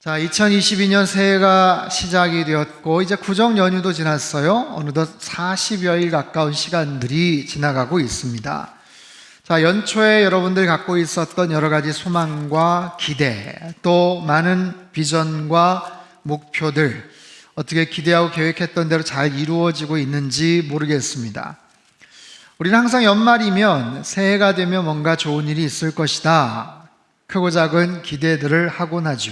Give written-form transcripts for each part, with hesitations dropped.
자, 2022년 새해가 시작이 되었고 이제 구정 연휴도 지났어요. 어느덧 40여일 가까운 시간들이 지나가고 있습니다. 자, 연초에 여러분들이 갖고 있었던 여러 가지 소망과 기대, 또 많은 비전과 목표들, 어떻게 기대하고 계획했던 대로 잘 이루어지고 있는지 모르겠습니다. 우리는 항상 연말이면 새해가 되면 뭔가 좋은 일이 있을 것이다, 크고 작은 기대들을 하곤 하죠.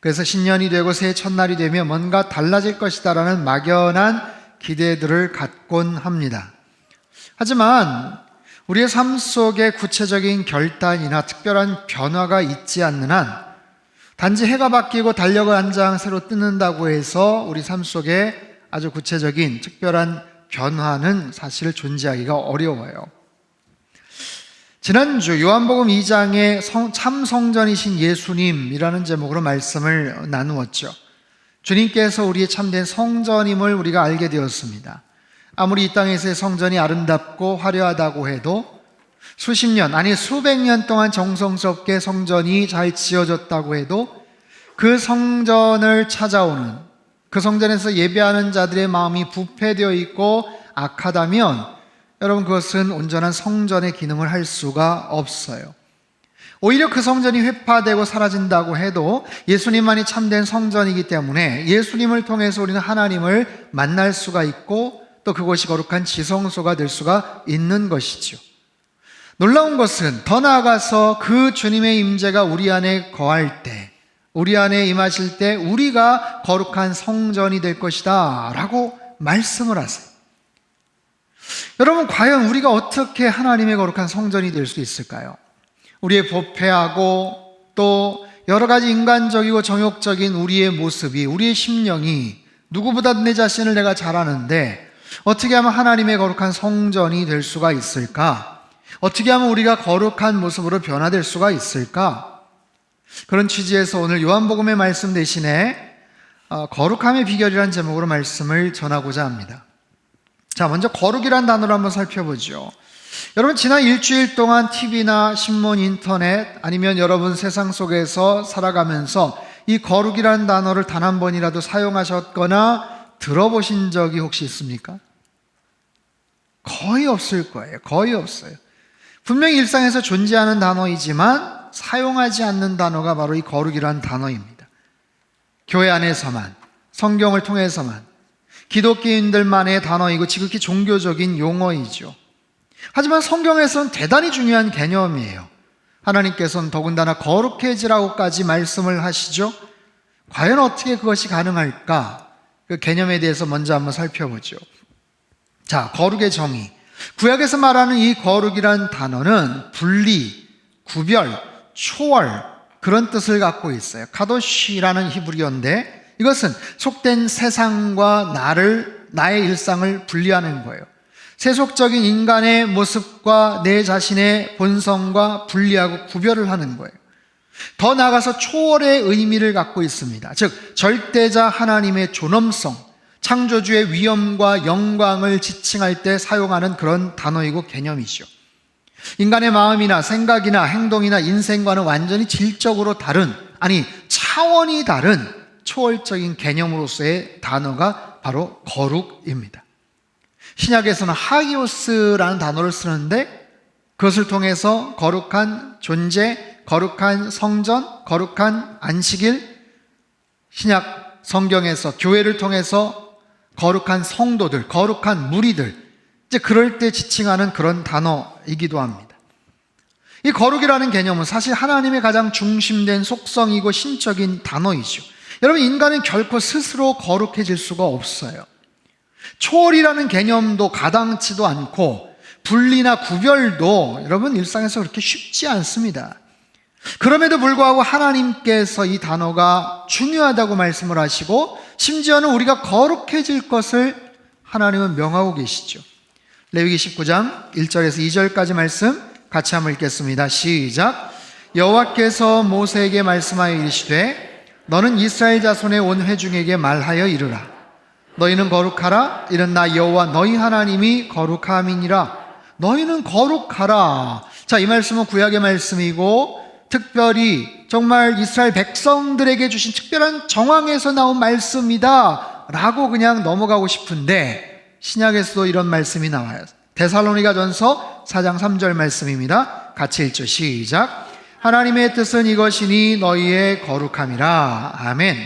그래서 신년이 되고 새해 첫날이 되면 뭔가 달라질 것이다 라는 막연한 기대들을 갖곤 합니다. 하지만 우리의 삶 속에 구체적인 결단이나 특별한 변화가 있지 않는 한, 단지 해가 바뀌고 달력을 한 장 새로 뜯는다고 해서 우리 삶 속에 아주 구체적인 특별한 변화는 사실 존재하기가 어려워요. 지난주 요한복음 2장에 참 성전이신 예수님이라는 제목으로 말씀을 나누었죠. 주님께서 우리의 참된 성전임을 우리가 알게 되었습니다. 아무리 이 땅에서의 성전이 아름답고 화려하다고 해도 수십 년, 아니 수백 년 동안 정성스럽게 성전이 잘 지어졌다고 해도 그 성전을 찾아오는, 그 성전에서 예배하는 자들의 마음이 부패되어 있고 악하다면 여러분, 그것은 온전한 성전의 기능을 할 수가 없어요. 오히려 그 성전이 회파되고 사라진다고 해도 예수님만이 참된 성전이기 때문에 예수님을 통해서 우리는 하나님을 만날 수가 있고 또 그곳이 거룩한 지성소가 될 수가 있는 것이죠. 놀라운 것은 더 나아가서 그 주님의 임재가 우리 안에 거할 때, 우리 안에 임하실 때 우리가 거룩한 성전이 될 것이다 라고 말씀을 하세요. 여러분, 과연 우리가 어떻게 하나님의 거룩한 성전이 될 수 있을까요? 우리의 부패하고 또 여러 가지 인간적이고 정욕적인 우리의 모습이, 우리의 심령이 누구보다 내 자신을 내가 잘 아는데 어떻게 하면 하나님의 거룩한 성전이 될 수가 있을까? 어떻게 하면 우리가 거룩한 모습으로 변화될 수가 있을까? 그런 취지에서 오늘 요한복음의 말씀 대신에 거룩함의 비결이라는 제목으로 말씀을 전하고자 합니다. 자, 먼저 거룩이란 단어를 한번 살펴보죠. 여러분, 지난 일주일 동안 TV나 신문, 인터넷 아니면 여러분 세상 속에서 살아가면서 이 거룩이란 단어를 단 한 번이라도 사용하셨거나 들어보신 적이 혹시 있습니까? 거의 없을 거예요. 거의 없어요. 분명히 일상에서 존재하는 단어이지만 사용하지 않는 단어가 바로 이 거룩이란 단어입니다. 교회 안에서만, 성경을 통해서만, 기독교인들만의 단어이고 지극히 종교적인 용어이죠. 하지만 성경에서는 대단히 중요한 개념이에요. 하나님께서는 더군다나 거룩해지라고까지 말씀을 하시죠. 과연 어떻게 그것이 가능할까? 그 개념에 대해서 먼저 한번 살펴보죠. 자, 거룩의 정의. 구약에서 말하는 이 거룩이란 단어는 분리, 구별, 초월, 그런 뜻을 갖고 있어요. 카도시라는 히브리어인데 이것은 속된 세상과 나의 일상을 분리하는 거예요. 세속적인 인간의 모습과 내 자신의 본성과 분리하고 구별을 하는 거예요. 더 나아가서 초월의 의미를 갖고 있습니다. 즉, 절대자 하나님의 존엄성, 창조주의 위엄과 영광을 지칭할 때 사용하는 그런 단어이고 개념이죠. 인간의 마음이나 생각이나 행동이나 인생과는 완전히 질적으로 다른, 아니 차원이 다른 초월적인 개념으로서의 단어가 바로 거룩입니다. 신약에서는 하기오스라는 단어를 쓰는데 그것을 통해서 거룩한 존재, 거룩한 성전, 거룩한 안식일, 신약 성경에서 교회를 통해서 거룩한 성도들, 거룩한 무리들, 이제 그럴 때 지칭하는 그런 단어이기도 합니다. 이 거룩이라는 개념은 사실 하나님의 가장 중심된 속성이고 신적인 단어이죠. 여러분, 인간은 결코 스스로 거룩해질 수가 없어요. 초월이라는 개념도 가당치도 않고 분리나 구별도 여러분 일상에서 그렇게 쉽지 않습니다. 그럼에도 불구하고 하나님께서 이 단어가 중요하다고 말씀을 하시고 심지어는 우리가 거룩해질 것을 하나님은 명하고 계시죠. 레위기 19장 1절에서 2절까지 말씀 같이 한번 읽겠습니다. 시작. 여호와께서 모세에게 말씀하여 이르시되 너는 이스라엘 자손의 온 회중에게 말하여 이르라. 너희는 거룩하라. 이는 나 여호와 너희 하나님이 거룩함이니라. 너희는 거룩하라. 자, 이 말씀은 구약의 말씀이고 특별히 정말 이스라엘 백성들에게 주신 특별한 정황에서 나온 말씀이다 라고 그냥 넘어가고 싶은데, 신약에서도 이런 말씀이 나와요. 데살로니가전서 4장 3절 말씀입니다. 같이 읽죠. 시작. 하나님의 뜻은 이것이니 너희의 거룩함이라. 아멘.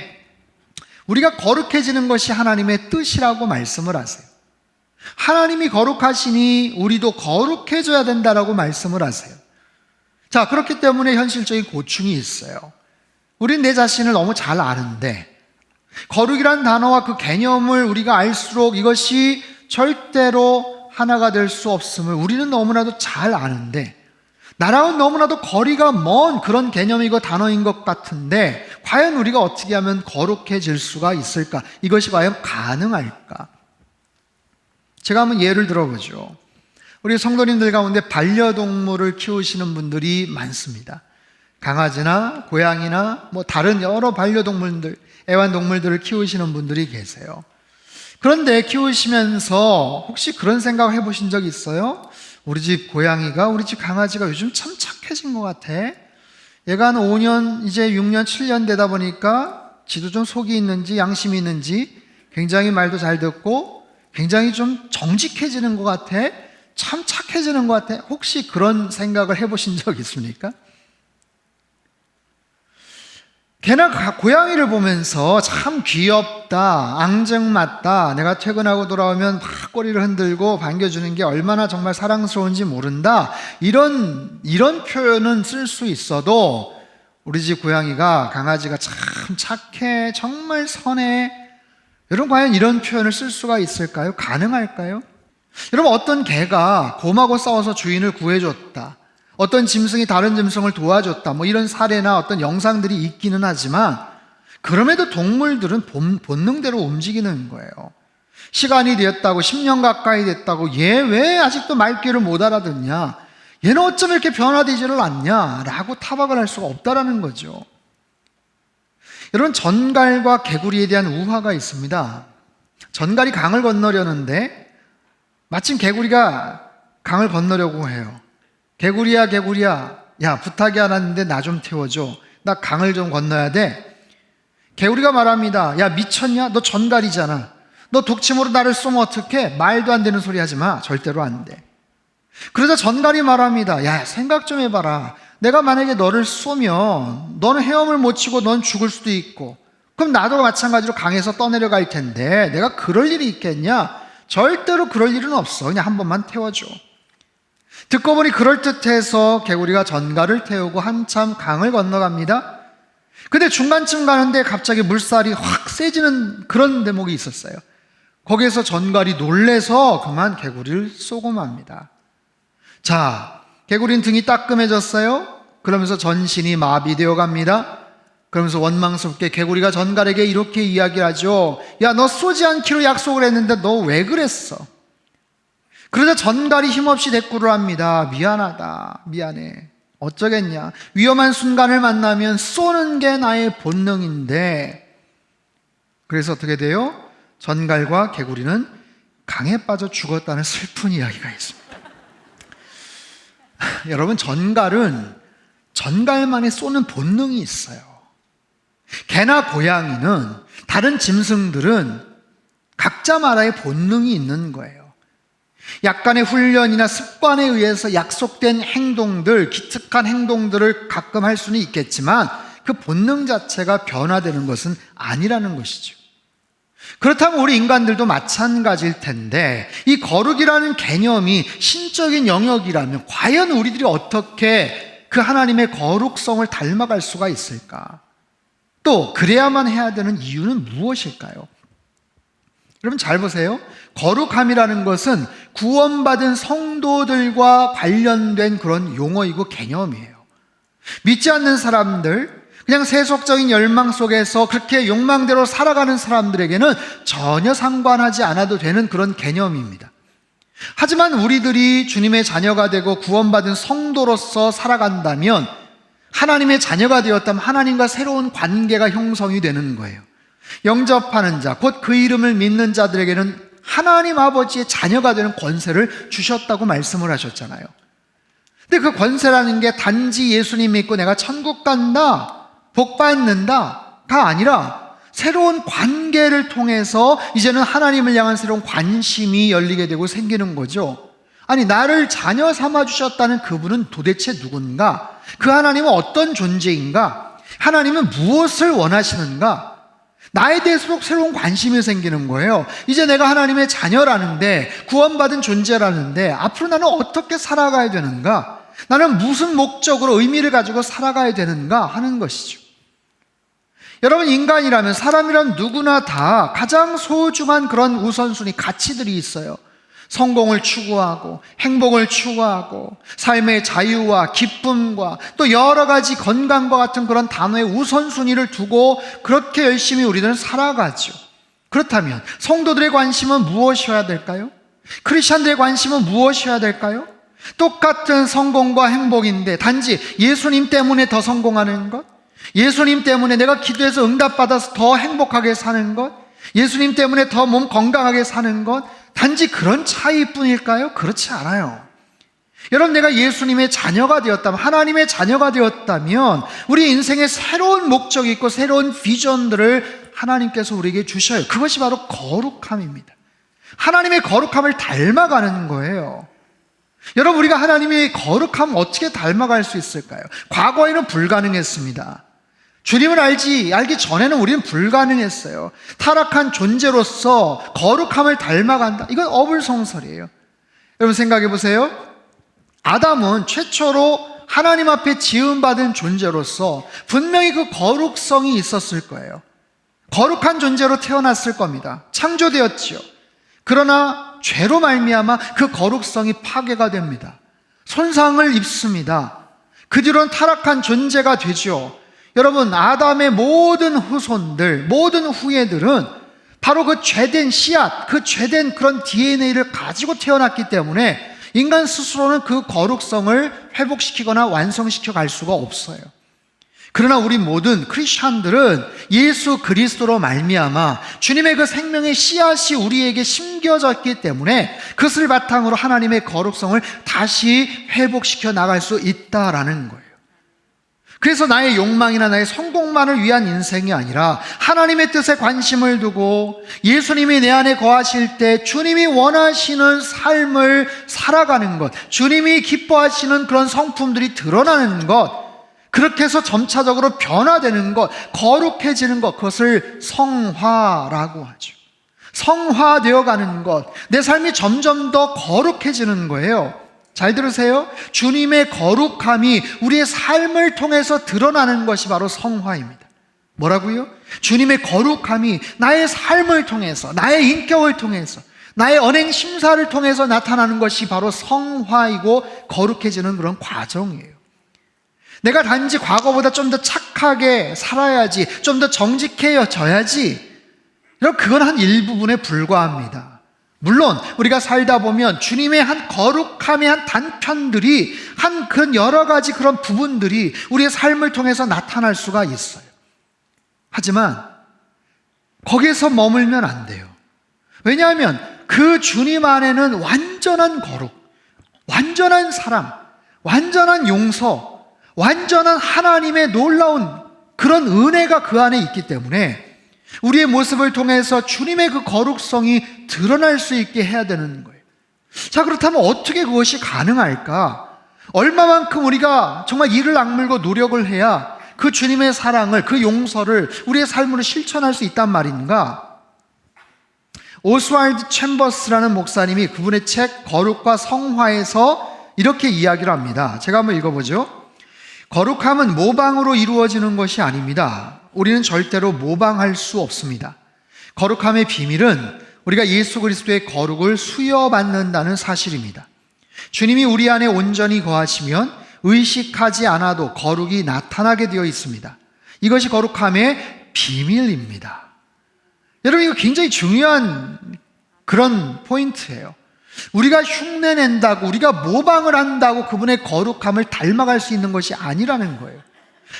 우리가 거룩해지는 것이 하나님의 뜻이라고 말씀을 하세요. 하나님이 거룩하시니 우리도 거룩해져야 된다라고 말씀을 하세요. 자, 그렇기 때문에 현실적인 고충이 있어요. 우린 내 자신을 너무 잘 아는데, 거룩이란 단어와 그 개념을 우리가 알수록 이것이 절대로 하나가 될 수 없음을 우리는 너무나도 잘 아는데, 나랑은 너무나도 거리가 먼 그런 개념이고 단어인 것 같은데, 과연 우리가 어떻게 하면 거룩해질 수가 있을까? 이것이 과연 가능할까? 제가 한번 예를 들어보죠. 우리 성도님들 가운데 반려동물을 키우시는 분들이 많습니다. 강아지나 고양이나 다른 여러 반려동물들, 애완동물들을 키우시는 분들이 계세요. 그런데 키우시면서 혹시 그런 생각 해보신 적 있어요? 우리 집 고양이가, 우리 집 강아지가 요즘 참 착해진 것 같아. 얘가 한 5년, 이제 6년, 7년 되다 보니까 지도 좀 속이 있는지 양심이 있는지 굉장히 말도 잘 듣고 굉장히 좀 정직해지는 것 같아. 참 착해지는 것 같아. 혹시 그런 생각을 해보신 적 있습니까? 걔나 고양이를 보면서 참 귀엽다, 앙증맞다, 내가 퇴근하고 돌아오면 막 꼬리를 흔들고 반겨주는 게 얼마나 정말 사랑스러운지 모른다, 이런 표현은 쓸 수 있어도 우리 집 고양이가, 강아지가 참 착해, 정말 선해, 여러분 과연 이런 표현을 쓸 수가 있을까요? 가능할까요? 여러분, 어떤 개가 곰하고 싸워서 주인을 구해줬다, 어떤 짐승이 다른 짐승을 도와줬다, 이런 사례나 어떤 영상들이 있기는 하지만, 그럼에도 동물들은 본능대로 움직이는 거예요. 시간이 되었다고, 10년 가까이 됐다고, 얘 왜 아직도 말귀를 못 알아듣냐, 얘는 어쩜 이렇게 변화되지를 않냐 라고 타박을 할 수가 없다라는 거죠. 여러분, 전갈과 개구리에 대한 우화가 있습니다. 전갈이 강을 건너려는데 마침 개구리가 강을 건너려고 해요. 개구리야, 야, 부탁이 하나 있는데 나 좀 태워줘. 나 강을 좀 건너야 돼. 개구리가 말합니다. 야, 미쳤냐? 너 전갈이잖아. 너 독침으로 나를 쏘면 어떡해? 말도 안 되는 소리 하지 마. 절대로 안 돼. 그러자 전갈이 말합니다. 야, 생각 좀 해봐라. 내가 만약에 너를 쏘면 너는 헤엄을 못 치고 넌 죽을 수도 있고, 그럼 나도 마찬가지로 강에서 떠내려갈 텐데 내가 그럴 일이 있겠냐? 절대로 그럴 일은 없어. 그냥 한 번만 태워줘. 듣고 보니 그럴듯해서 개구리가 전갈을 태우고 한참 강을 건너갑니다. 근데 중간쯤 가는데 갑자기 물살이 확 세지는 그런 대목이 있었어요. 거기에서 전갈이 놀래서 그만 개구리를 쏘고 맙니다. 자, 개구리는 등이 따끔해졌어요. 그러면서 전신이 마비되어 갑니다. 그러면서 원망스럽게 개구리가 전갈에게 이렇게 이야기를 하죠. 야, 너 쏘지 않기로 약속을 했는데 너 왜 그랬어? 그러자 전갈이 힘없이 대꾸를 합니다. 미안하다, 미안해. 어쩌겠냐. 위험한 순간을 만나면 쏘는 게 나의 본능인데. 그래서 어떻게 돼요? 전갈과 개구리는 강에 빠져 죽었다는 슬픈 이야기가 있습니다. 여러분, 전갈은 전갈만의 쏘는 본능이 있어요. 개나 고양이는, 다른 짐승들은 각자마다의 본능이 있는 거예요. 약간의 훈련이나 습관에 의해서 약속된 행동들, 기특한 행동들을 가끔 할 수는 있겠지만 그 본능 자체가 변화되는 것은 아니라는 것이죠. 그렇다면 우리 인간들도 마찬가지일 텐데, 이 거룩이라는 개념이 신적인 영역이라면 과연 우리들이 어떻게 그 하나님의 거룩성을 닮아갈 수가 있을까? 또 그래야만 해야 되는 이유는 무엇일까요? 여러분 잘 보세요. 거룩함이라는 것은 구원받은 성도들과 관련된 그런 용어이고 개념이에요. 믿지 않는 사람들, 그냥 세속적인 열망 속에서 그렇게 욕망대로 살아가는 사람들에게는 전혀 상관하지 않아도 되는 그런 개념입니다. 하지만 우리들이 주님의 자녀가 되고 구원받은 성도로서 살아간다면, 하나님의 자녀가 되었다면 하나님과 새로운 관계가 형성이 되는 거예요. 영접하는 자, 곧 그 이름을 믿는 자들에게는 하나님 아버지의 자녀가 되는 권세를 주셨다고 말씀을 하셨잖아요. 근데 그 권세라는 게 단지 예수님 믿고 내가 천국 간다, 복 받는다가 아니라 새로운 관계를 통해서 이제는 하나님을 향한 새로운 관심이 열리게 되고 생기는 거죠. 아니, 나를 자녀 삼아 주셨다는 그분은 도대체 누군가? 그 하나님은 어떤 존재인가? 하나님은 무엇을 원하시는가? 나에 대해서 새로운 관심이 생기는 거예요. 이제 내가 하나님의 자녀라는데, 구원받은 존재라는데 앞으로 나는 어떻게 살아가야 되는가? 나는 무슨 목적으로 의미를 가지고 살아가야 되는가 하는 것이죠. 여러분, 인간이라면, 사람이라면 누구나 다 가장 소중한 그런 우선순위, 가치들이 있어요. 성공을 추구하고 행복을 추구하고 삶의 자유와 기쁨과 또 여러 가지 건강과 같은 그런 단어의 우선순위를 두고 그렇게 열심히 우리들은 살아가죠. 그렇다면 성도들의 관심은 무엇이어야 될까요? 크리스찬들의 관심은 무엇이어야 될까요? 똑같은 성공과 행복인데 단지 예수님 때문에 더 성공하는 것, 예수님 때문에 내가 기도해서 응답받아서 더 행복하게 사는 것, 예수님 때문에 더 몸 건강하게 사는 것, 단지 그런 차이뿐일까요? 그렇지 않아요. 여러분, 내가 예수님의 자녀가 되었다면, 하나님의 자녀가 되었다면 우리 인생에 새로운 목적이 있고 새로운 비전들을 하나님께서 우리에게 주셔요. 그것이 바로 거룩함입니다. 하나님의 거룩함을 닮아가는 거예요. 여러분, 우리가 하나님의 거룩함을 어떻게 닮아갈 수 있을까요? 과거에는 불가능했습니다. 주님을 알기 전에는 우리는 불가능했어요. 타락한 존재로서 거룩함을 닮아간다. 이건 어불성설이에요. 여러분, 생각해 보세요. 아담은 최초로 하나님 앞에 지음받은 존재로서 분명히 그 거룩성이 있었을 거예요. 거룩한 존재로 태어났을 겁니다. 창조되었지요. 그러나 죄로 말미암아 그 거룩성이 파괴가 됩니다. 손상을 입습니다. 그 뒤로는 타락한 존재가 되죠. 여러분, 아담의 모든 후손들, 모든 후예들은 바로 그 죄된 씨앗, 그 죄된 그런 DNA를 가지고 태어났기 때문에 인간 스스로는 그 거룩성을 회복시키거나 완성시켜 갈 수가 없어요. 그러나 우리 모든 크리스찬들은 예수 그리스도로 말미암아 주님의 그 생명의 씨앗이 우리에게 심겨졌기 때문에 그것을 바탕으로 하나님의 거룩성을 다시 회복시켜 나갈 수 있다라는 거예요. 그래서 나의 욕망이나 나의 성공만을 위한 인생이 아니라 하나님의 뜻에 관심을 두고 예수님이 내 안에 거하실 때 주님이 원하시는 삶을 살아가는 것, 주님이 기뻐하시는 그런 성품들이 드러나는 것, 그렇게 해서 점차적으로 변화되는 것, 거룩해지는 것, 그것을 성화라고 하죠. 성화되어 가는 것, 내 삶이 점점 더 거룩해지는 거예요. 잘 들으세요. 주님의 거룩함이 우리의 삶을 통해서 드러나는 것이 바로 성화입니다. 뭐라고요? 주님의 거룩함이 나의 삶을 통해서, 나의 인격을 통해서, 나의 언행 심사를 통해서 나타나는 것이 바로 성화이고 거룩해지는 그런 과정이에요. 내가 단지 과거보다 좀 더 착하게 살아야지, 좀 더 정직해져야지, 그건 한 일부분에 불과합니다. 물론 우리가 살다 보면 주님의 한 거룩함의 한 단편들이, 한 그런 여러 가지 그런 부분들이 우리의 삶을 통해서 나타날 수가 있어요. 하지만 거기에서 머물면 안 돼요. 왜냐하면 그 주님 안에는 완전한 거룩, 완전한 사랑, 완전한 용서, 완전한 하나님의 놀라운 그런 은혜가 그 안에 있기 때문에 우리의 모습을 통해서 주님의 그 거룩성이 드러날 수 있게 해야 되는 거예요. 자, 그렇다면 어떻게 그것이 가능할까? 얼마만큼 우리가 정말 이를 악물고 노력을 해야 그 주님의 사랑을, 그 용서를 우리의 삶으로 실천할 수 있단 말인가? 오스왈드 챔버스라는 목사님이 그분의 책 거룩과 성화에서 이렇게 이야기를 합니다. 제가 한번 읽어보죠. 거룩함은 모방으로 이루어지는 것이 아닙니다. 우리는 절대로 모방할 수 없습니다. 거룩함의 비밀은 우리가 예수 그리스도의 거룩을 수여받는다는 사실입니다. 주님이 우리 안에 온전히 거하시면 의식하지 않아도 거룩이 나타나게 되어 있습니다. 이것이 거룩함의 비밀입니다. 여러분, 이거 굉장히 중요한 그런 포인트예요. 우리가 흉내낸다고, 우리가 모방을 한다고 그분의 거룩함을 닮아갈 수 있는 것이 아니라는 거예요.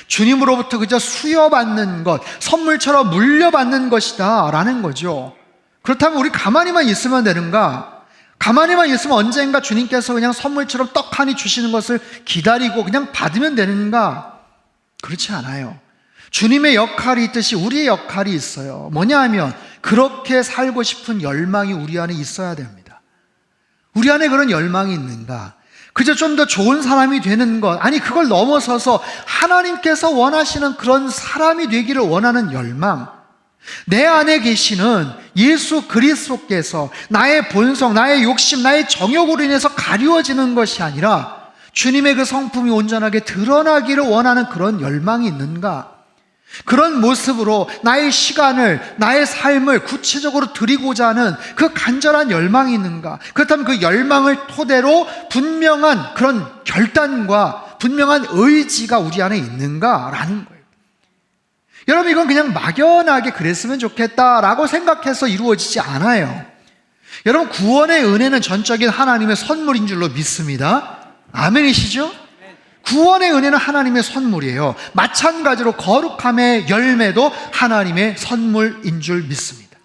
주님으로부터 그저 수여받는 것, 선물처럼 물려받는 것이다 라는 거죠. 그렇다면 우리 가만히만 있으면 되는가? 가만히만 있으면 언젠가 주님께서 그냥 선물처럼 떡 하니 주시는 것을 기다리고 그냥 받으면 되는가? 그렇지 않아요. 주님의 역할이 있듯이 우리의 역할이 있어요. 뭐냐 하면 그렇게 살고 싶은 열망이 우리 안에 있어야 됩니다. 우리 안에 그런 열망이 있는가? 그저 좀 더 좋은 사람이 되는 것, 아니 그걸 넘어서서 하나님께서 원하시는 그런 사람이 되기를 원하는 열망, 내 안에 계시는 예수 그리스도께서 나의 본성, 나의 욕심, 나의 정욕으로 인해서 가리워지는 것이 아니라 주님의 그 성품이 온전하게 드러나기를 원하는 그런 열망이 있는가? 그런 모습으로 나의 시간을, 나의 삶을 구체적으로 드리고자 하는 그 간절한 열망이 있는가? 그렇다면 그 열망을 토대로 분명한 그런 결단과 분명한 의지가 우리 안에 있는가라는 거예요. 여러분, 이건 그냥 막연하게 그랬으면 좋겠다라고 생각해서 이루어지지 않아요. 여러분, 구원의 은혜는 전적인 하나님의 선물인 줄로 믿습니다. 아멘이시죠? 구원의 은혜는 하나님의 선물이에요. 마찬가지로 거룩함의 열매도 하나님의 선물인 줄 믿습니다.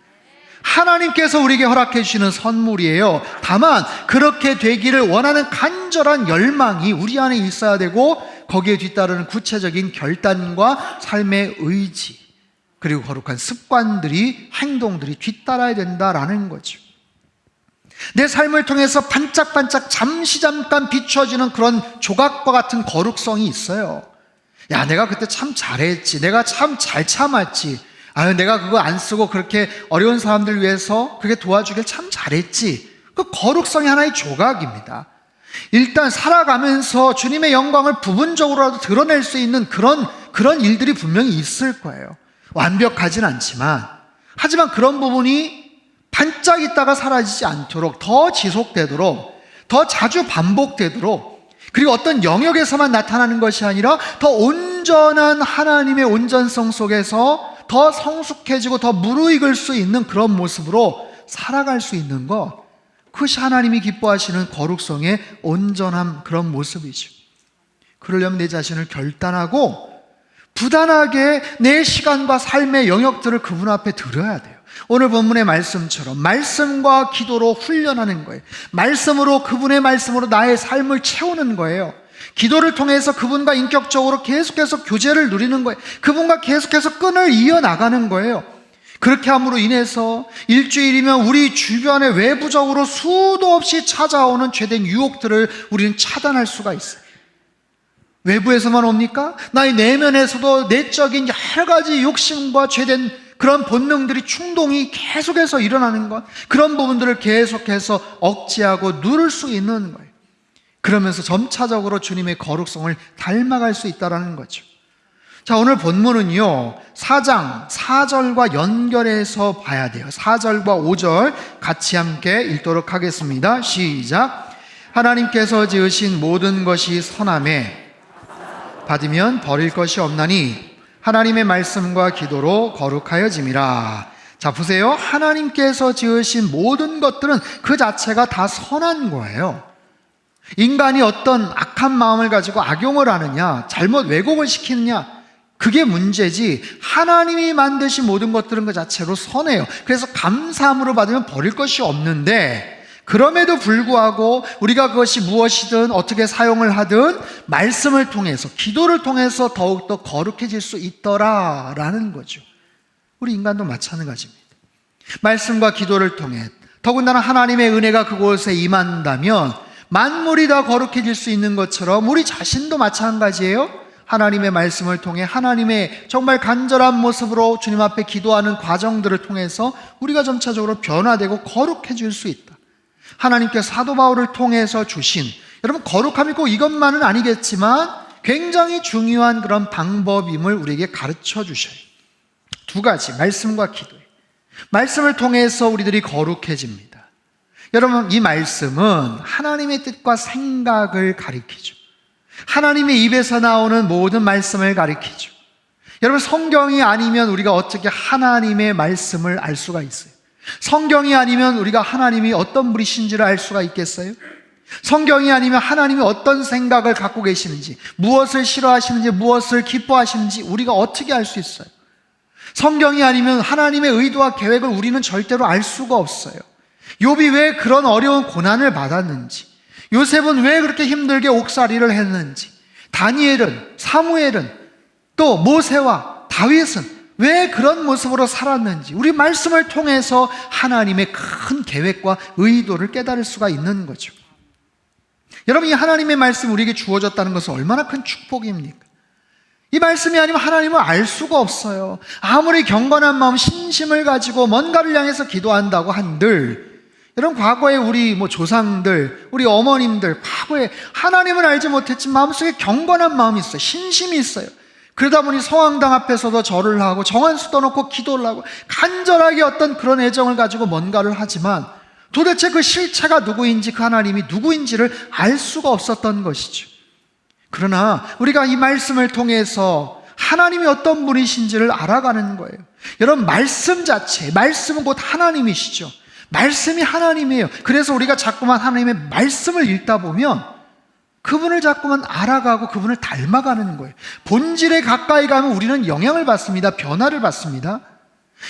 하나님께서 우리에게 허락해 주시는 선물이에요. 다만 그렇게 되기를 원하는 간절한 열망이 우리 안에 있어야 되고, 거기에 뒤따르는 구체적인 결단과 삶의 의지, 그리고 거룩한 습관들이, 행동들이 뒤따라야 된다라는 거죠. 내 삶을 통해서 반짝반짝 잠깐 비춰지는 그런 조각과 같은 거룩성이 있어요. 야, 내가 그때 참 잘했지, 내가 참 잘 참았지, 내가 그거 안 쓰고 그렇게 어려운 사람들 위해서 그렇게 도와주길 참 잘했지. 그 거룩성이 하나의 조각입니다. 일단 살아가면서 주님의 영광을 부분적으로라도 드러낼 수 있는 그런 일들이 분명히 있을 거예요. 완벽하진 않지만, 하지만 그런 부분이 반짝 있다가 사라지지 않도록, 더 지속되도록, 더 자주 반복되도록, 그리고 어떤 영역에서만 나타나는 것이 아니라 더 온전한 하나님의 온전성 속에서 더 성숙해지고 더 무르익을 수 있는 그런 모습으로 살아갈 수 있는 것, 그것이 하나님이 기뻐하시는 거룩성의 온전한 그런 모습이죠. 그러려면 내 자신을 결단하고 부단하게 내 시간과 삶의 영역들을 그분 앞에 드려야 돼요. 오늘 본문의 말씀처럼 말씀과 기도로 훈련하는 거예요. 말씀으로, 그분의 말씀으로 나의 삶을 채우는 거예요. 기도를 통해서 그분과 인격적으로 계속해서 교제를 누리는 거예요. 그분과 계속해서 끈을 이어나가는 거예요. 그렇게 함으로 인해서 일주일이면 우리 주변에 외부적으로 수도 없이 찾아오는 죄된 유혹들을 우리는 차단할 수가 있어요. 외부에서만 옵니까? 나의 내면에서도 내적인 여러 가지 욕심과 죄된 그런 본능들이, 충동이 계속해서 일어나는 것, 그런 부분들을 계속해서 억제하고 누를 수 있는 거예요. 그러면서 점차적으로 주님의 거룩성을 닮아갈 수 있다는 거죠. 자, 오늘 본문은요 4장 4절과 연결해서 봐야 돼요. 4절과 5절 같이 함께 읽도록 하겠습니다. 시작. 하나님께서 지으신 모든 것이 선하매 받으면 버릴 것이 없나니 하나님의 말씀과 기도로 거룩하여짐이라. 자, 보세요. 하나님께서 지으신 모든 것들은 그 자체가 다 선한 거예요. 인간이 어떤 악한 마음을 가지고 악용을 하느냐, 잘못 왜곡을 시키느냐, 그게 문제지, 하나님이 만드신 모든 것들은 그 자체로 선해요. 그래서 감사함으로 받으면 버릴 것이 없는데, 그럼에도 불구하고 우리가 그것이 무엇이든 어떻게 사용을 하든 말씀을 통해서, 기도를 통해서 더욱더 거룩해질 수 있더라라는 거죠. 우리 인간도 마찬가지입니다. 말씀과 기도를 통해, 더군다나 하나님의 은혜가 그곳에 임한다면 만물이 다 거룩해질 수 있는 것처럼 우리 자신도 마찬가지예요. 하나님의 말씀을 통해 하나님의 정말 간절한 모습으로 주님 앞에 기도하는 과정들을 통해서 우리가 점차적으로 변화되고 거룩해질 수 있다. 하나님께서 사도 바울을 통해서 주신, 여러분 거룩함이 꼭 이것만은 아니겠지만 굉장히 중요한 그런 방법임을 우리에게 가르쳐 주셔요. 두 가지, 말씀과 기도예요. 말씀을 통해서 우리들이 거룩해집니다. 여러분, 이 말씀은 하나님의 뜻과 생각을 가리키죠. 하나님의 입에서 나오는 모든 말씀을 가리키죠. 여러분, 성경이 아니면 우리가 어떻게 하나님의 말씀을 알 수가 있어요? 성경이 아니면 우리가 하나님이 어떤 분이신지를 알 수가 있겠어요? 성경이 아니면 하나님이 어떤 생각을 갖고 계시는지, 무엇을 싫어하시는지, 무엇을 기뻐하시는지 우리가 어떻게 알 수 있어요? 성경이 아니면 하나님의 의도와 계획을 우리는 절대로 알 수가 없어요. 욥이 왜 그런 어려운 고난을 받았는지, 요셉은 왜 그렇게 힘들게 옥살이를 했는지, 다니엘은, 사무엘은, 또 모세와 다윗은 왜 그런 모습으로 살았는지 우리 말씀을 통해서 하나님의 큰 계획과 의도를 깨달을 수가 있는 거죠. 여러분, 이 하나님의 말씀 우리에게 주어졌다는 것은 얼마나 큰 축복입니까? 이 말씀이 아니면 하나님을 알 수가 없어요. 아무리 경건한 마음, 신심을 가지고 뭔가를 향해서 기도한다고 한들, 여러분, 과거에 우리 조상들, 우리 어머님들, 과거에 하나님을 알지 못했지만 마음속에 경건한 마음이 있어요. 신심이 있어요. 그러다 보니 성황당 앞에서도 절을 하고 정한수 떠놓고 기도를 하고 간절하게 어떤 그런 애정을 가지고 뭔가를 하지만 도대체 그 실체가 누구인지, 그 하나님이 누구인지를 알 수가 없었던 것이죠. 그러나 우리가 이 말씀을 통해서 하나님이 어떤 분이신지를 알아가는 거예요. 여러분, 말씀 자체, 말씀은 곧 하나님이시죠. 말씀이 하나님이에요. 그래서 우리가 자꾸만 하나님의 말씀을 읽다 보면 그분을 자꾸만 알아가고 그분을 닮아가는 거예요. 본질에 가까이 가면 우리는 영향을 받습니다. 변화를 받습니다.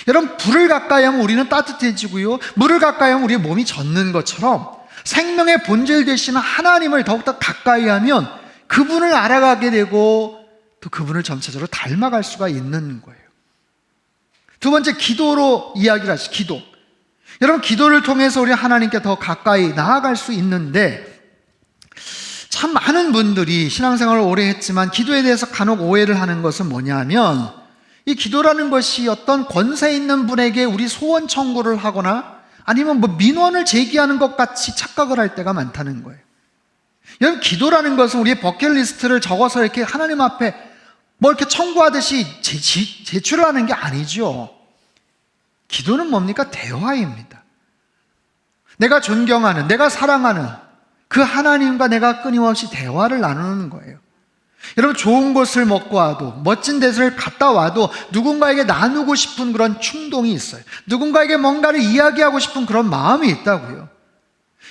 여러분, 불을 가까이 하면 우리는 따뜻해지고요, 물을 가까이 하면 우리의 몸이 젖는 것처럼 생명의 본질 되시는 하나님을 더욱더 가까이 하면 그분을 알아가게 되고 또 그분을 점차적으로 닮아갈 수가 있는 거예요. 두 번째, 기도로 이야기를 하시죠. 기도. 여러분, 기도를 통해서 우리 하나님께 더 가까이 나아갈 수 있는데, 참 많은 분들이 신앙생활을 오래 했지만 기도에 대해서 간혹 오해를 하는 것은 뭐냐면, 이 기도라는 것이 어떤 권세 있는 분에게 우리 소원 청구를 하거나 아니면 민원을 제기하는 것 같이 착각을 할 때가 많다는 거예요. 여러분, 기도라는 것은 우리의 버킷리스트를 적어서 이렇게 하나님 앞에 이렇게 청구하듯이 제출을 하는 게 아니죠. 기도는 뭡니까? 대화입니다. 내가 존경하는, 내가 사랑하는 그 하나님과 내가 끊임없이 대화를 나누는 거예요. 여러분, 좋은 것을 먹고 와도, 멋진 데를 갔다 와도 누군가에게 나누고 싶은 그런 충동이 있어요. 누군가에게 뭔가를 이야기하고 싶은 그런 마음이 있다고요.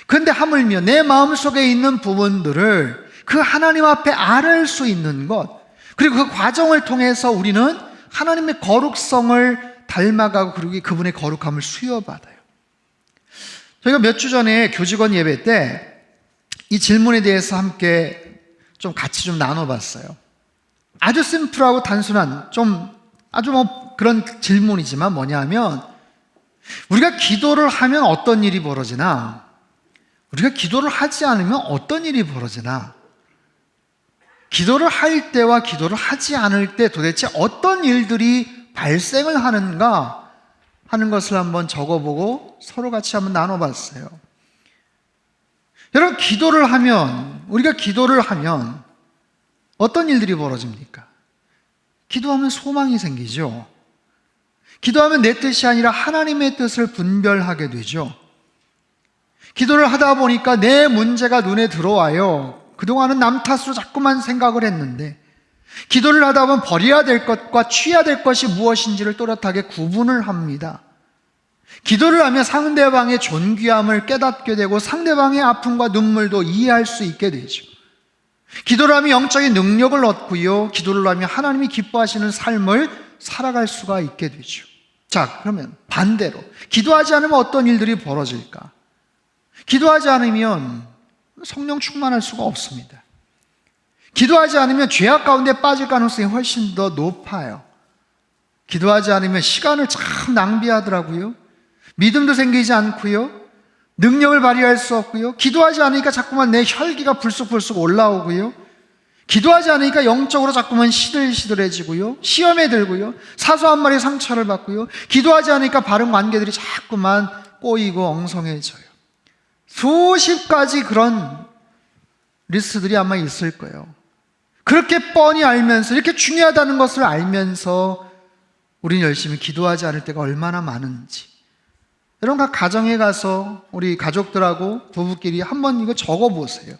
그런데 하물며 내 마음속에 있는 부분들을 그 하나님 앞에 아뢰을 수 있는 것, 그리고 그 과정을 통해서 우리는 하나님의 거룩성을 닮아가고 그리고 그분의 거룩함을 수여받아요. 저희가 몇 주 전에 교직원 예배 때 이 질문에 대해서 함께 같이 나눠봤어요. 아주 심플하고 단순한 아주 그런 질문이지만 뭐냐면, 우리가 기도를 하면 어떤 일이 벌어지나, 우리가 기도를 하지 않으면 어떤 일이 벌어지나, 기도를 할 때와 기도를 하지 않을 때 도대체 어떤 일들이 발생을 하는가 하는 것을 한번 적어보고 서로 같이 한번 나눠봤어요. 여러분, 우리가 기도를 하면 어떤 일들이 벌어집니까? 기도하면 소망이 생기죠. 기도하면 내 뜻이 아니라 하나님의 뜻을 분별하게 되죠. 기도를 하다 보니까 내 문제가 눈에 들어와요. 그동안은 남 탓으로 자꾸만 생각을 했는데, 기도를 하다 보면 버려야 될 것과 취해야 될 것이 무엇인지를 또렷하게 구분을 합니다. 기도를 하면 상대방의 존귀함을 깨닫게 되고 상대방의 아픔과 눈물도 이해할 수 있게 되죠. 기도를 하면 영적인 능력을 얻고요, 기도를 하면 하나님이 기뻐하시는 삶을 살아갈 수가 있게 되죠. 자, 그러면 반대로 기도하지 않으면 어떤 일들이 벌어질까? 기도하지 않으면 성령 충만할 수가 없습니다. 기도하지 않으면 죄악 가운데 빠질 가능성이 훨씬 더 높아요. 기도하지 않으면 시간을 참 낭비하더라고요. 믿음도 생기지 않고요, 능력을 발휘할 수 없고요, 기도하지 않으니까 자꾸만 내 혈기가 불쑥불쑥 올라오고요, 기도하지 않으니까 영적으로 자꾸만 시들시들해지고요, 시험에 들고요, 사소한 말에 상처를 받고요, 기도하지 않으니까 바른 관계들이 자꾸만 꼬이고 엉성해져요. 수십 가지 그런 리스트들이 아마 있을 거예요. 그렇게 뻔히 알면서, 이렇게 중요하다는 것을 알면서 우리는 열심히 기도하지 않을 때가 얼마나 많은지, 여러분, 각 가정에 가서 우리 가족들하고 부부끼리 한번 이거 적어보세요.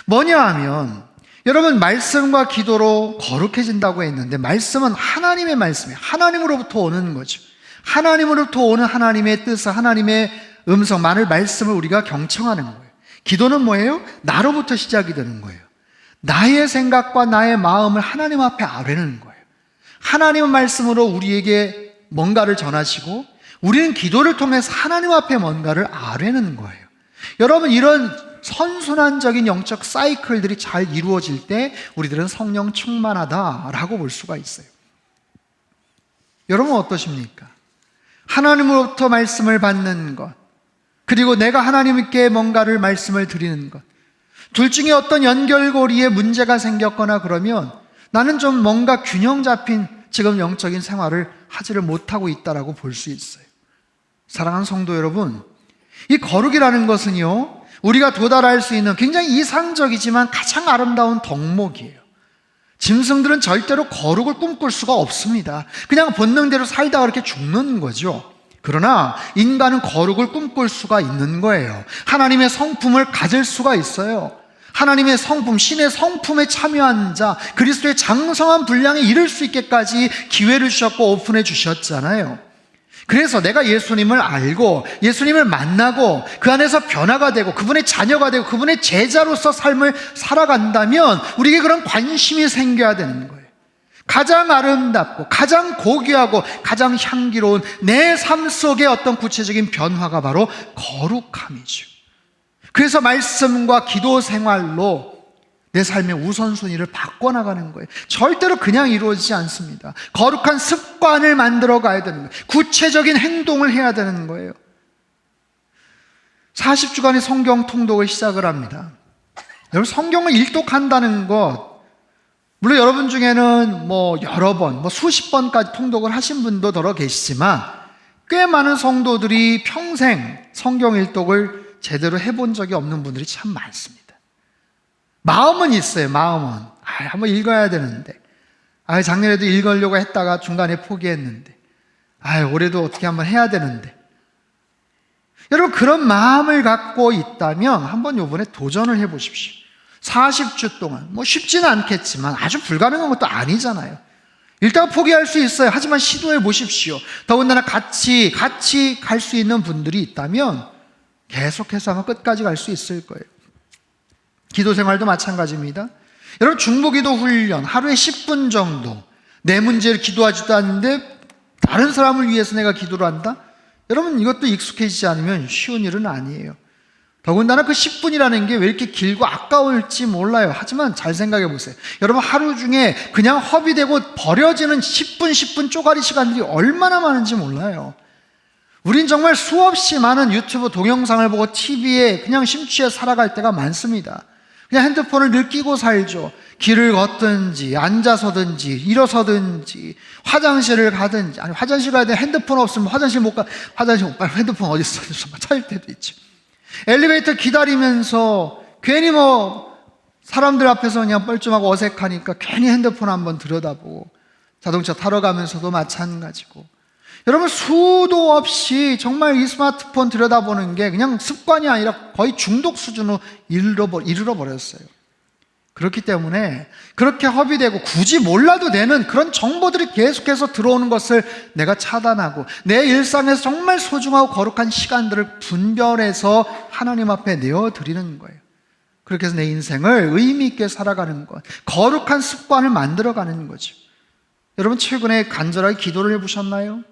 뭐냐 하면, 여러분, 말씀과 기도로 거룩해진다고 했는데, 말씀은 하나님의 말씀이에요. 하나님으로부터 오는 거죠. 하나님으로부터 오는 하나님의 뜻, 하나님의 음성만을, 말씀을 우리가 경청하는 거예요. 기도는 뭐예요? 나로부터 시작이 되는 거예요. 나의 생각과 나의 마음을 하나님 앞에 아뢰는 거예요. 하나님의 말씀으로 우리에게 뭔가를 전하시고, 우리는 기도를 통해서 하나님 앞에 뭔가를 아뢰는 거예요. 여러분, 이런 선순환적인 영적 사이클들이 잘 이루어질 때 우리들은 성령 충만하다라고 볼 수가 있어요. 여러분 어떠십니까? 하나님으로부터 말씀을 받는 것, 그리고 내가 하나님께 뭔가를 말씀을 드리는 것, 둘 중에 어떤 연결고리에 문제가 생겼거나 그러면 나는 좀 뭔가 균형 잡힌 지금 영적인 생활을 하지를 못하고 있다라고 볼 수 있어요. 사랑하는 성도 여러분, 이 거룩이라는 것은요, 우리가 도달할 수 있는 굉장히 이상적이지만 가장 아름다운 덕목이에요. 짐승들은 절대로 거룩을 꿈꿀 수가 없습니다. 그냥 본능대로 살다가 그렇게 죽는 거죠. 그러나 인간은 거룩을 꿈꿀 수가 있는 거예요. 하나님의 성품을 가질 수가 있어요. 하나님의 성품, 신의 성품에 참여한 자, 그리스도의 장성한 분량에 이를 수 있게까지 기회를 주셨고 오픈해 주셨잖아요. 그래서 내가 예수님을 알고 예수님을 만나고 그 안에서 변화가 되고 그분의 자녀가 되고 그분의 제자로서 삶을 살아간다면 우리에게 그런 관심이 생겨야 되는 거예요. 가장 아름답고 가장 고귀하고 가장 향기로운 내 삶 속의 어떤 구체적인 변화가 바로 거룩함이죠. 그래서 말씀과 기도 생활로 내 삶의 우선순위를 바꿔나가는 거예요. 절대로 그냥 이루어지지 않습니다. 거룩한 습관을 만들어 가야 되는 거예요. 구체적인 행동을 해야 되는 거예요. 40주간의 성경 통독을 시작을 합니다. 여러분, 성경을 일독한다는 것, 물론 여러분 중에는 여러 번, 수십 번까지 통독을 하신 분도 더러 계시지만 꽤 많은 성도들이 평생 성경 일독을 제대로 해본 적이 없는 분들이 참 많습니다. 마음은 있어요. 마음은 한번 읽어야 되는데, 작년에도 읽으려고 했다가 중간에 포기했는데, 올해도 어떻게 한번 해야 되는데. 여러분, 그런 마음을 갖고 있다면 한번 이번에 도전을 해보십시오. 40주 동안 쉽지는 않겠지만 아주 불가능한 것도 아니잖아요. 일단 포기할 수 있어요. 하지만 시도해 보십시오. 더군다나 같이 갈 수 있는 분들이 있다면 계속해서 아마 끝까지 갈 수 있을 거예요. 기도 생활도 마찬가지입니다. 여러분, 중보기도 훈련 하루에 10분 정도, 내 문제를 기도하지도 않는데 다른 사람을 위해서 내가 기도를 한다? 여러분, 이것도 익숙해지지 않으면 쉬운 일은 아니에요. 더군다나 그 10분이라는 게 왜 이렇게 길고 아까울지 몰라요. 하지만 잘 생각해 보세요. 여러분, 하루 중에 그냥 허비되고 버려지는 10분 쪼가리 시간들이 얼마나 많은지 몰라요. 우린 정말 수없이 많은 유튜브 동영상을 보고 TV에 그냥 심취해 살아갈 때가 많습니다. 그냥 핸드폰을 늘 끼고 살죠. 길을 걷든지 앉아서든지 일어서든지 화장실을 가든지, 아니 화장실 가야 돼. 핸드폰 없으면 화장실 못 가. 화장실 못 가. 핸드폰 어디 있어? 찾을 때도 있죠. 엘리베이터 기다리면서 괜히 사람들 앞에서 그냥 뻘쭘하고 어색하니까 괜히 핸드폰 한번 들여다보고, 자동차 타러 가면서도 마찬가지고. 여러분, 수도 없이 정말 이 스마트폰 들여다보는 게 그냥 습관이 아니라 거의 중독 수준으로 이르러버렸어요. 그렇기 때문에 그렇게 허비되고 굳이 몰라도 되는 그런 정보들이 계속해서 들어오는 것을 내가 차단하고 내 일상에서 정말 소중하고 거룩한 시간들을 분별해서 하나님 앞에 내어드리는 거예요. 그렇게 해서 내 인생을 의미 있게 살아가는 것, 거룩한 습관을 만들어가는 거죠. 여러분, 최근에 간절하게 기도를 해보셨나요?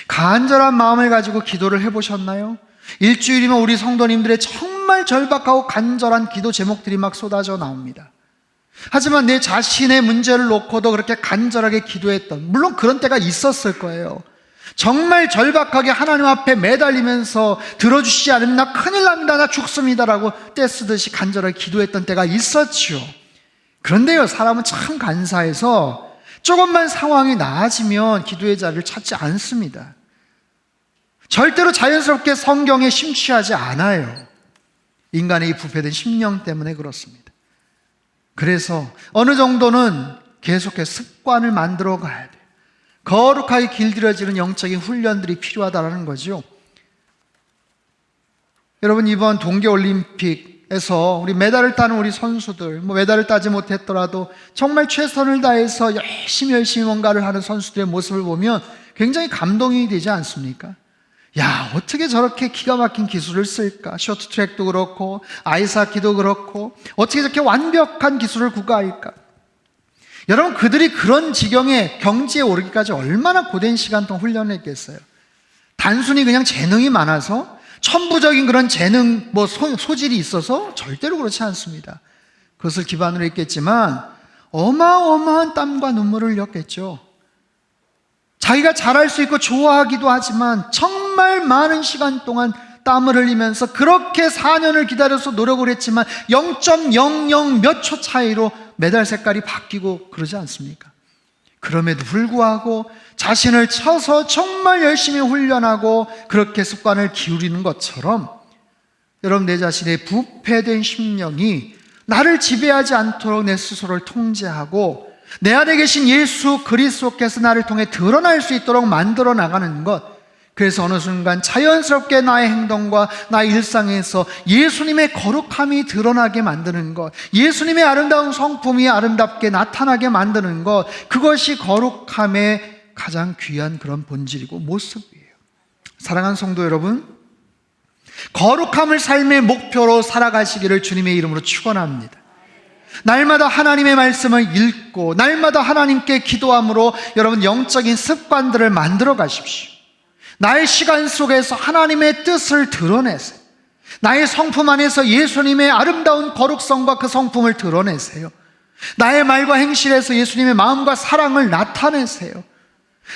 간절한 마음을 가지고 기도를 해보셨나요? 일주일이면 우리 성도님들의 정말 절박하고 간절한 기도 제목들이 막 쏟아져 나옵니다. 하지만 내 자신의 문제를 놓고도 그렇게 간절하게 기도했던, 물론 그런 때가 있었을 거예요. 정말 절박하게 하나님 앞에 매달리면서 들어주시지 않으면 나 큰일 납니다, 나 죽습니다라고 떼쓰듯이 간절하게 기도했던 때가 있었죠. 그런데요, 사람은 참 간사해서 조금만 상황이 나아지면 기도의 자리를 찾지 않습니다. 절대로 자연스럽게 성경에 심취하지 않아요. 인간의 이 부패된 심령 때문에 그렇습니다. 그래서 어느 정도는 계속해서 습관을 만들어 가야 돼요. 거룩하게 길들여지는 영적인 훈련들이 필요하다는 거죠. 여러분, 이번 동계올림픽에서 우리 메달을 따는 우리 선수들, 메달을 따지 못했더라도 정말 최선을 다해서 열심히 뭔가를 하는 선수들의 모습을 보면 굉장히 감동이 되지 않습니까? 야, 어떻게 저렇게 기가 막힌 기술을 쓸까? 쇼트트랙도 그렇고 아이스하키도 그렇고 어떻게 저렇게 완벽한 기술을 구가할까? 여러분, 그들이 그런 지경에 경지에 오르기까지 얼마나 고된 시간 동안 훈련을 했겠어요? 단순히 그냥 재능이 많아서, 천부적인 그런 재능, 소질이 있어서 절대로 그렇지 않습니다. 그것을 기반으로 했겠지만 어마어마한 땀과 눈물을 흘렸겠죠. 자기가 잘할 수 있고 좋아하기도 하지만 정말 많은 시간 동안 땀을 흘리면서 그렇게 4년을 기다려서 노력을 했지만 0.00 몇 초 차이로 메달 색깔이 바뀌고 그러지 않습니까? 그럼에도 불구하고 자신을 쳐서 정말 열심히 훈련하고 그렇게 습관을 기울이는 것처럼 여러분, 내 자신의 부패된 심령이 나를 지배하지 않도록 내 스스로를 통제하고 내 안에 계신 예수 그리스도께서 나를 통해 드러날 수 있도록 만들어 나가는 것, 그래서 어느 순간 자연스럽게 나의 행동과 나의 일상에서 예수님의 거룩함이 드러나게 만드는 것, 예수님의 아름다운 성품이 아름답게 나타나게 만드는 것, 그것이 거룩함의 가장 귀한 그런 본질이고 모습이에요. 사랑하는 성도 여러분, 거룩함을 삶의 목표로 살아가시기를 주님의 이름으로 축원합니다. 날마다 하나님의 말씀을 읽고 날마다 하나님께 기도함으로 여러분 영적인 습관들을 만들어 가십시오. 나의 시간 속에서 하나님의 뜻을 드러내세요. 나의 성품 안에서 예수님의 아름다운 거룩성과 그 성품을 드러내세요. 나의 말과 행실에서 예수님의 마음과 사랑을 나타내세요.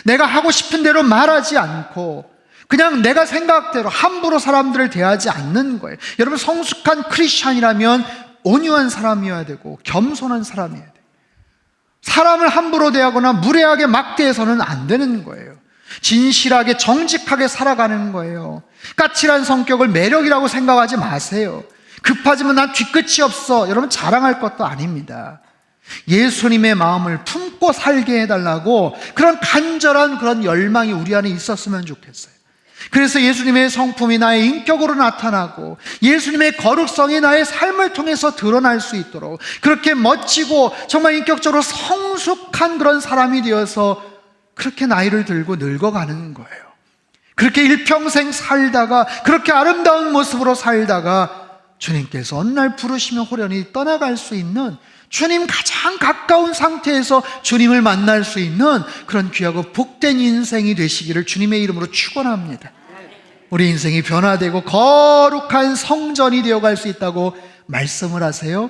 내가 하고 싶은 대로 말하지 않고 그냥 내가 생각대로 함부로 사람들을 대하지 않는 거예요. 여러분, 성숙한 크리스찬이라면 온유한 사람이어야 되고 겸손한 사람이어야 돼요. 사람을 함부로 대하거나 무례하게 막대해서는 안 되는 거예요. 진실하게 정직하게 살아가는 거예요. 까칠한 성격을 매력이라고 생각하지 마세요. 급하지만 난 뒤끝이 없어, 여러분 자랑할 것도 아닙니다. 예수님의 마음을 품고 살게 해달라고 그런 간절한 그런 열망이 우리 안에 있었으면 좋겠어요. 그래서 예수님의 성품이 나의 인격으로 나타나고 예수님의 거룩성이 나의 삶을 통해서 드러날 수 있도록 그렇게 멋지고 정말 인격적으로 성숙한 그런 사람이 되어서 그렇게 나이를 들고 늙어가는 거예요. 그렇게 일평생 살다가 그렇게 아름다운 모습으로 살다가 주님께서 어느 날 부르시면 호련히 떠나갈 수 있는, 주님 가장 가까운 상태에서 주님을 만날 수 있는 그런 귀하고 복된 인생이 되시기를 주님의 이름으로 축원합니다. 우리 인생이 변화되고 거룩한 성전이 되어갈 수 있다고 말씀을 하세요.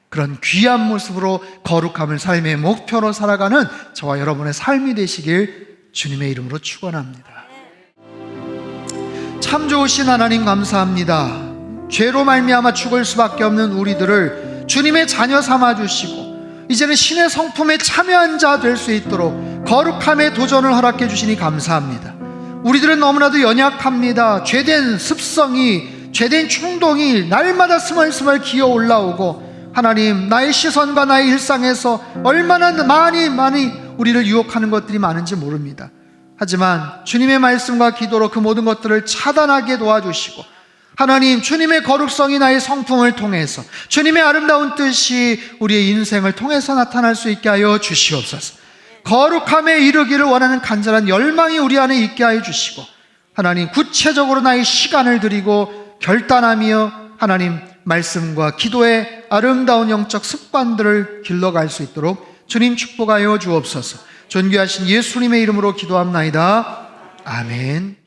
그런 귀한 모습으로 거룩함을 삶의 목표로 살아가는 저와 여러분의 삶이 되시길 주님의 이름으로 축원합니다. 참 좋으신 하나님 감사합니다. 죄로 말미암아 죽을 수밖에 없는 우리들을 주님의 자녀 삼아주시고 이제는 신의 성품에 참여한 자 될 수 있도록 거룩함의 도전을 허락해 주시니 감사합니다. 우리들은 너무나도 연약합니다. 죄된 습성이, 죄된 충동이 날마다 스멀스멀 기어 올라오고 하나님, 나의 시선과 나의 일상에서 얼마나 많이 우리를 유혹하는 것들이 많은지 모릅니다. 하지만 주님의 말씀과 기도로 그 모든 것들을 차단하게 도와주시고 하나님, 주님의 거룩성이 나의 성품을 통해서 주님의 아름다운 뜻이 우리의 인생을 통해서 나타날 수 있게 하여 주시옵소서. 거룩함에 이르기를 원하는 간절한 열망이 우리 안에 있게 하여 주시고 하나님, 구체적으로 나의 시간을 드리고 결단하며 하나님 말씀과 기도의 아름다운 영적 습관들을 길러갈 수 있도록 주님 축복하여 주옵소서. 존귀하신 예수님의 이름으로 기도합나이다. 아멘.